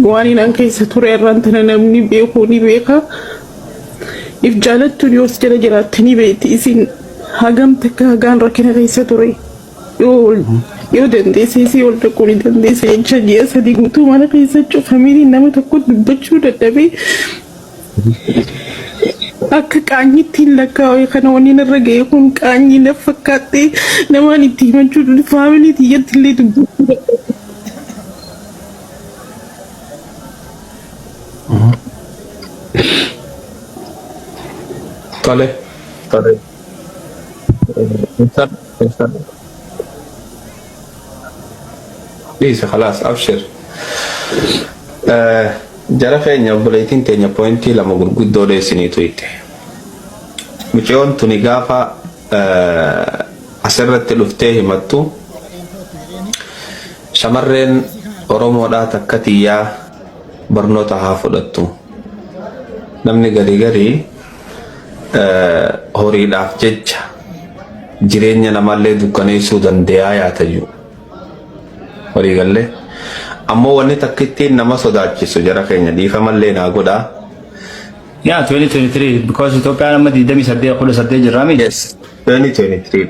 واني نان كيس توري رانتنا نمني بيكوني بيكا if جالت يوس جلا جراتني بيتي سين هاجم تكا هاجان ركنا كيس توري يو دندسي سي ولد كوني دندسي جاجي سدي قلتو ما كيس تشوف هميني نما تكون بتشو دتبي akka qaanyitiin lakkaa'e kana waniin irra ga'e kun qaanyi na fakkaatee namaan itti himachuu faamilii tiyyatti illee dubbachuu طالع طالع انسان ليس خلاص ابشر جرى فين بليتين تاني بوينتي لما قلت دولة سنة تويته مجون تنيجافا أسرت لفته متو شمرن أرومو دا تكتيا برنوتا حافظتو نمني غري غري هوري داف جج جيرينيا نمالي دوكاني سودان ديايا تجو هوري غلي ammoo wanni takkittiin nama sodaachisu jara keenya dhiifamallee naa godha. Yeah, 2023 because Ethiopia nama diidamii saddeet kudha saddeet jirraami. Yes, 2023.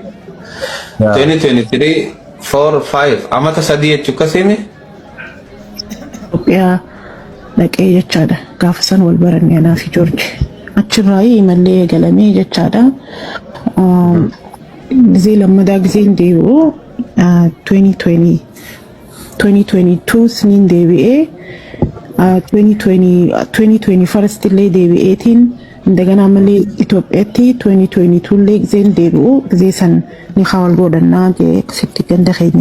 2023 4 5 amata sadii jechuu akkasiimi. Itoophiyaa dhaqee jechaadha gaafa san wal baranne anaa fi Joorji achirraayi imallee galamee jechaadha. Gizee lammadaa gizeen deebi'u 2022 snin DBA 2020 first ላይ DBA እንደገና መለ ኢትዮጵያቲ 2022 ላይ ጊዜን DBO ጊዜ ሰን ንኻወል ጎደና የክስቲ ገንደኸኛ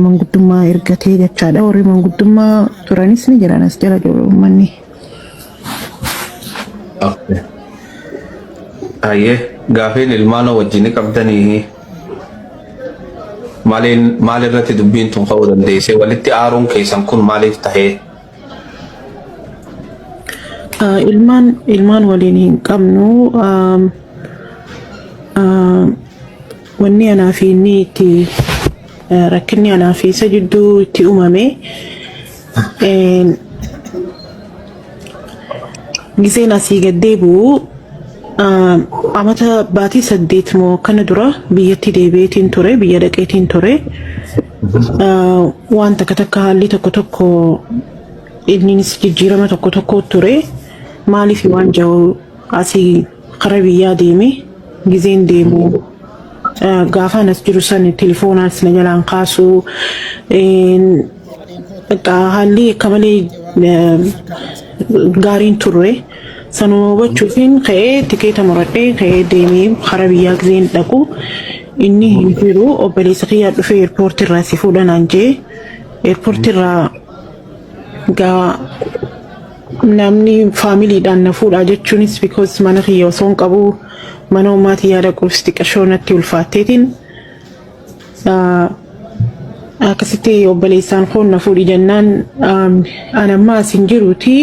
መንጉድማ ይርገቴ የቻለ ወሪ መንጉድማ ቱራኒስ ንገራናስ ጀራጆ ማኒ ኦኬ አየ ጋፌን ኢልማኖ ወጅኒ ቀብደኒ maal irratti dubbiin tun ka'uu dandeesse walitti aaruun keessan kun maaliif tahe ilmaan waliin hin qabnu wanni anaa fi inni itti rakkinni anaa fi isa jidduu itti uumame giseen asii gaddeebi'u amata baatii 8 moo kana dura biyyatti deebi'eetiin ture biyya dhaqeetiin ture waan takka haalli tokko innis jijjiirama tokko ture maaliif waan jahu asii qara biyyaa deeme gizeen deemu gaafa nas jiru san telefoonaan sina jalaan kaasu haalli kamalee gaariin ture sanuma bachuufin ka'ee tikeeta muradhee ka'ee deemee qara biyyaa gizeen dhaqu inni hin jiru obboleessa kiyyaa dhufee eerpoortii irraa si fuudhanaan jee eerpoortii irraa gaa namni faamiliidhaan na fuudhaa jechuunis because mana kiyya osoo hin qabu mana ummaatii yaada qubsti qashoo natti ulfaatteetiin akkasitti obboleessaan koon na fuudhi jennaan anammaa asin jiruuti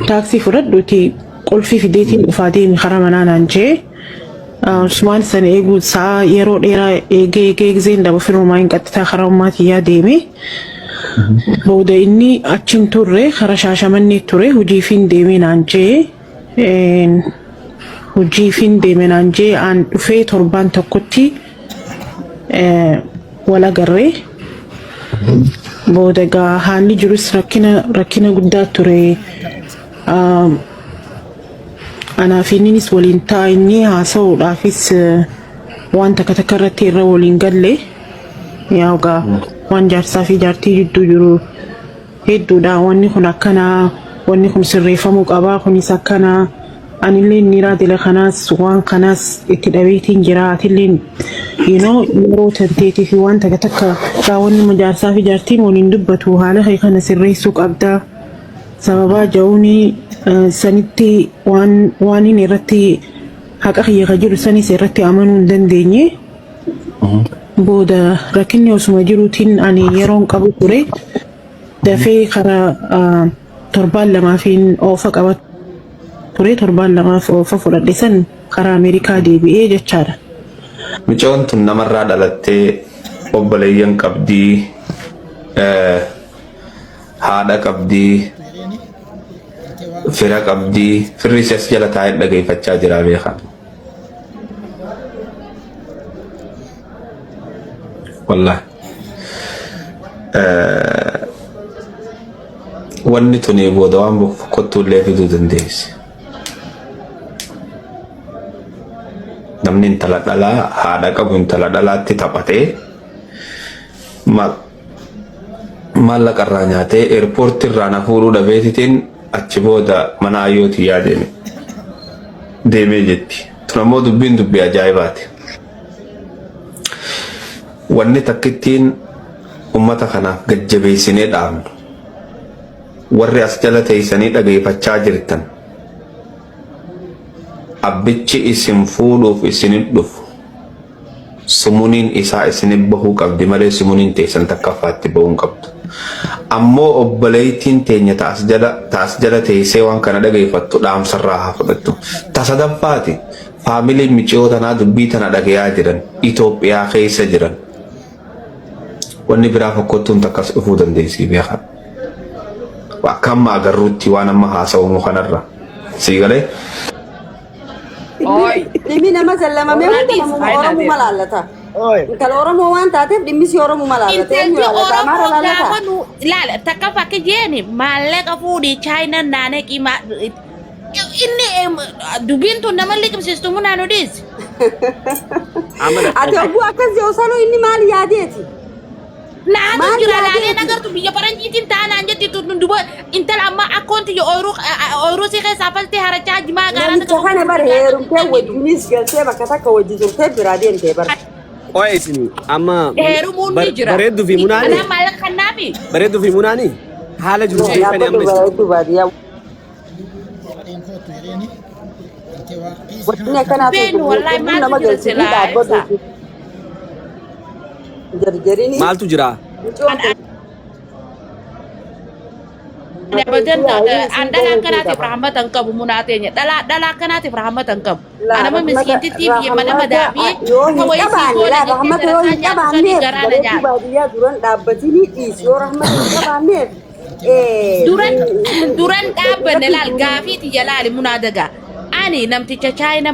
taaksii fudhadhuuti qulfii fideetiin dhufaa deemi karaa manaa naan jee Usmaan sana eeguu saa yeroo dheeraa eegee gizeen daba firoomaa hin qaxxitaa karaa ummaatii yaa deeme booda inni achiin turre karaa Shaashamannee ture hojiifiin deeme naan jee aan dhufee torbaan tokkotti wal agarree booda gaa haalli jirus rakkina guddaa ture anaa fi innis waliin taa'inni haasa'uudhaafis waan takka irratti irra waliin galle yaa gaa waan jaarsaa fi jaartii jidduu jiru hedduudha wanni kun akkanaa wanni kun sirreeffamuu qabaa kunis akkanaa anillee niraa dila kanaas waan kanaas itti dhabeetiin jira atillee yeroo tanteetii fi waan takka wanni majaarsaa fi jaartiin waliin dubbatu haala kana sirreessuu qabda sababaa ja'uuni sanitti waan inni irratti haqa kiyya jiru sanis irratti amanuu hin dandeenye booda rakkinni osuma jiruutiin ani yeroon qabu ture dafee karaa torbaan lamaafiin oofa qaba ture torbaan lamaaf oofa fudhadhe san karaa Ameerikaa deebi'ee jechaadha. Micoon tun namarraa dhalattee obboleeyyan qabdii haadha qabdii, fira qabdii, firri isas jala taa'ee dhageeffachaa jira beekan. Wallahi. Wanni tuni booda waan kottullee fiduu dandeessi. Namni intala dhalaa haadha qabu intala dhalaatti taphatee maallaqa irraa nyaatee eerpoortii irraa na fuudhuu dhabeetitiin achi booda mana ayyootii yaadeen deemee jetti. Tun ammoo dubbiin dubbii ajaa'ibaati. Wanni takkittiin ummata kanaaf gajjabeessinee dhaabnu warri as jala teessanii dhageeffachaa jirtan abbichi isin fuudhuuf isinin dhufu sumuuniin isaa isinin bahuu qabdi malee sumuuniin teessan takkaffaatti bahuu qabdu. Ammoo obboleettiin teenya taas jala teessee waan kana dhageeffattu dhaamsarraa haa fudhattu. Tasadaffaati faamiliin michiyoo tanaa dubbii tana dhagayaa jiran Itoophiyaa keessa jiran wanni biraa fakkottuun takkas dhufuu dandeessii beekan. Akka amma agarruutti waan amma haasa'umu kanarra sii galee. Dhimmi nama sallamamee hundi Oromoo malaalata. Kan Oromoo waan taateef dhimmi si Oromoo malaalata. Ilaala takka fakki jeeni maallaqa fuudhii Chaayinaa naannoo qimaa inni dubbiin tun nama liqimsiistu mun naannoo dhiisi. Ati ogguu akkas yoo sanuu inni maal yaadeeti? Naannoo jira laalee nagartu biyya faranjiitiin taanaan jetti duba intala amma akkoonti ooyiruu si keessaa faltee harachaa jimaa gaara. Namicha kana bare heerumtee wajjinis galtee bakka takka wajji turtee biraa deemtee bara. Oye isini amma heerumuun ni jira. Bareedduu fi munaani. Ana maallaqa kannaafi. Bareedduu fi munaani. Haala jiru jeefanii amma isini. Wajjin akkanaaf nama galchanii dhaabbatu. Maaltu jira? Dala akkanaatiif rahmatan qabu munaateenye dala akkanaatiif rahmatan qabu. Anama miskiintitti biyya mana madaabii kawai duran dhaabbanne laal gaafiiti jalaali munaadagaa ani namticha Chaayinaa